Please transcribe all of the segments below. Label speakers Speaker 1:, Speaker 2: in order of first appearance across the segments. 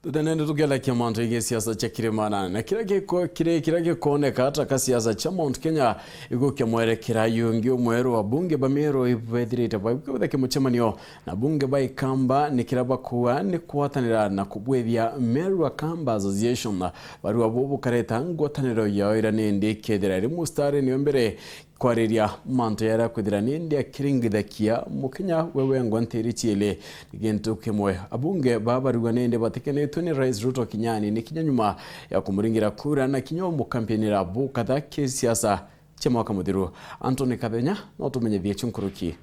Speaker 1: Tutanende tukielekea manto ya siasa cha Kirimana na kile kuoneka hata ka siasa cha Mount Kenya igukia mwerekera yungi umweru wa bunge bamero ibwethirite babwe kimuchemanio na bunge ba Ikamba nikiraba kuwa ni kwatanira na kubwethia Meru Akamba Association na barua bobu kareta ngwataniro yao iranende kedera rimu stare ni mbere kwariria manto yara kwithira nindi akiringithakia mukenya wewe ngwantiri chiele gento kimwe abunge babarua nende batekenetwe ni Rais Ruto Kinyani ni kinyanyuma ya kumuringira kura na kinyo mukampenira bukatha ke siasa cha mwaka muthiru. Anthony Kabenya no tumenye thie chunkuruki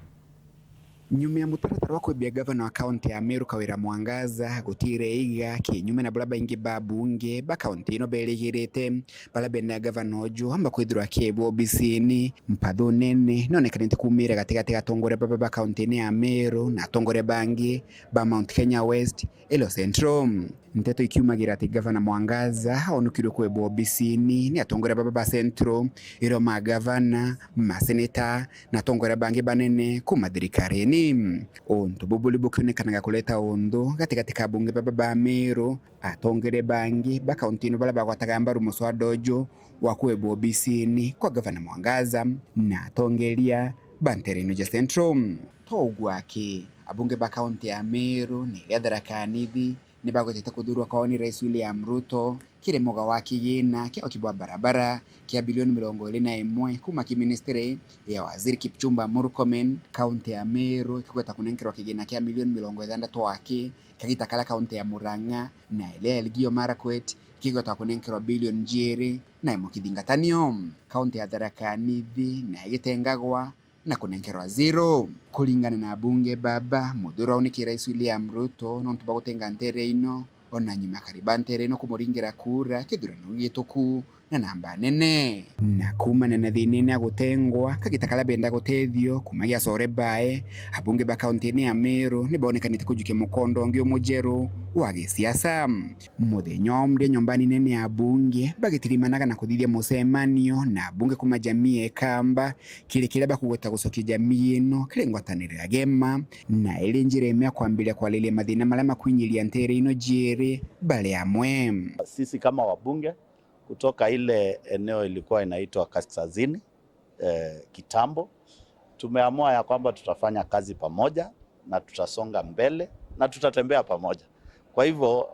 Speaker 2: nyume ya mutaratara wa kwebia gavana wa kaunti ya Meru Kawira Mwangaza gutire iga kinyume na bulaba ingi ba bunge ba kaunti ino beligirite balabe na gavana ojo amba kwithirwa kebwo obisini mpatho nene nonekanite kumira gatigati gatongore ba kaunti ya Meru na tongore bangi ba Mount Kenya West elo Central. Nteto ikiumagira ati gavana Mwangaza onukirwe kwebwo obisini ni atongore ba Central iro magavana maseneta na tongore bangi banene kumathirikareni onto bubuli bukionekanaga kuleta ondo gatigati ka bunge ba Meru atongere bangi ba kaunti ino bala bagwataga rumoso wa dojo wa kwebwo obisini kwa gavana Mwangaza na atongeria bantereno ja Central togwake abunge ba kaunti ya Meru ni gatharakanithi ni bagotete kuthurwa kwao ni Rais William Ruto kire moga wa kigina kia kibwa barabara kia bilioni 21 kuma kiministry ya waziri Kipchumba Murkomen kaunti ya Meru kikweta kunenkerwa kigina kia milioni 60 wake kagita kala kaunti ya Murang'a na ile Elgeyo Marakwet kikweta kunenkerwa bilioni njeri na imukithingatanio kaunti ya Tharaka Nithi na igitengagwa na kunenkerwa zero kulingana na bunge baba muthura ni Rais William Ruto no tubagutenga ntere ino ona nyuma kariba ntere ino kumuringira kura kithurano gituku na namba nene na kumana na thinene agutengwa kagitakala benda gutethio kumagia core bae abunge ba kaunti ya Meru ni bonekanite kujuke mukondo ngio mujeru wa gisiasa muthenyo mde nyombani nene ya bunge bagitirimanaga na kuthithia musemanio na bunge kuma jamii Ikamba kile bakugweta gucokia jamii ino kile ngwatanire agema na ile njira imya kwambilia kwa lile mathina malama kwinyilia ntere ino jere bale amwe.
Speaker 3: Sisi kama wabunge kutoka ile eneo ilikuwa inaitwa Kaskazini kitambo, tumeamua ya kwamba tutafanya kazi pamoja na tutasonga mbele na tutatembea pamoja. Kwa hivyo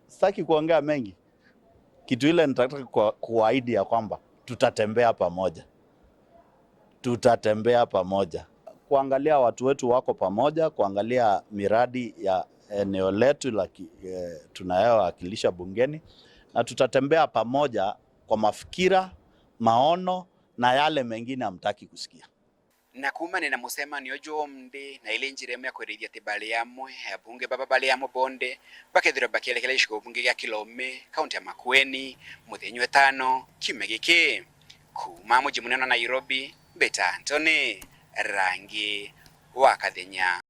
Speaker 3: sitaki kuongea mengi, kitu ile nitataka kuahidi ya kwamba tutatembea pamoja, kuangalia watu wetu wako pamoja, kuangalia miradi ya eneo letu tunayowakilisha bungeni, na tutatembea pamoja kwa mafikira, maono na yale mengine hamtaki kusikia.
Speaker 2: Na kumane na musema ni ojo mde na ile njira ya kwerithia tibale yamwe ya bunge baba bale yamo bonde bakethira bakielekela ishiko bunge ya Kilome kaunti ya Makueni muthenyo 5 kimegeke kuma muji munene Nairobi Beta Anthony Rangi wa Kathenya.